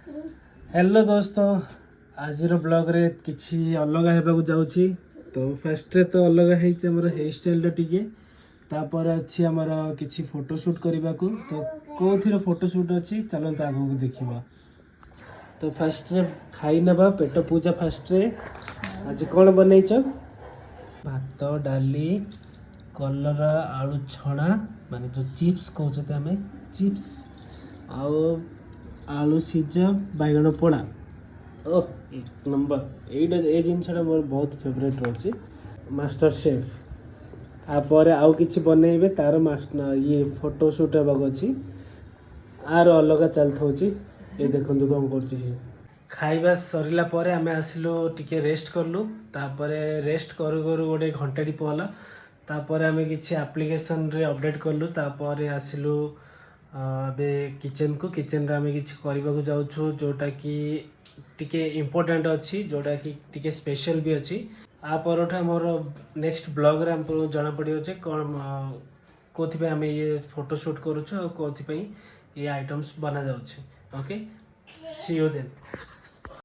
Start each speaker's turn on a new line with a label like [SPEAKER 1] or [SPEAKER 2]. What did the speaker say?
[SPEAKER 1] Hello दोस्तों आज blog रे किसी अलग होगा जाऊँगी तो फास्ट तो अलग होमर हेयर स्टाइल टिके तापर अच्छी आमर किसी फोटोशूट करने को तो कौन फोटोशूट अच्छी चलते आगे देखा तो फास्ट खाई नवा पेट पूजा फास्ट आज कौन बनईच भात डाली कलरा आलू छणा माने जो चिप्स कहते आम चिप्स आउ आलू सीझा बैगण पोड़ा ओह एक नंबर ये जिनसा मोर बहुत फेवरेट रही मास्टर शेफ आपर आउ कि बनइबे तार ये फोटोशूट होगा अच्छी आर अलग चलती ये देखो कौन कर खाइबा सरला परे आमे आसिलु टिके रेस्ट करलु तापरे रेस्ट करू करू गोटे घंटाटी पहला तापर आमे किछि एप्लिकेशन रे अपडेट करलु तापर आसिलु अबे किचन को किचन रे आमे किछि करबा को जाउछु जोटा कि टिके इम्पोर्टेंट अछि जोटा कि टिके स्पेशल भी अछि आ परठा मोर नेक्स्ट ब्लॉग रे हमको जाना पड़ियो जे कोन कोथि पे आमे ये फोटो शूट करूछु और कोथि पे ये आइटम्स बना जाउछि ओके सी यू देन।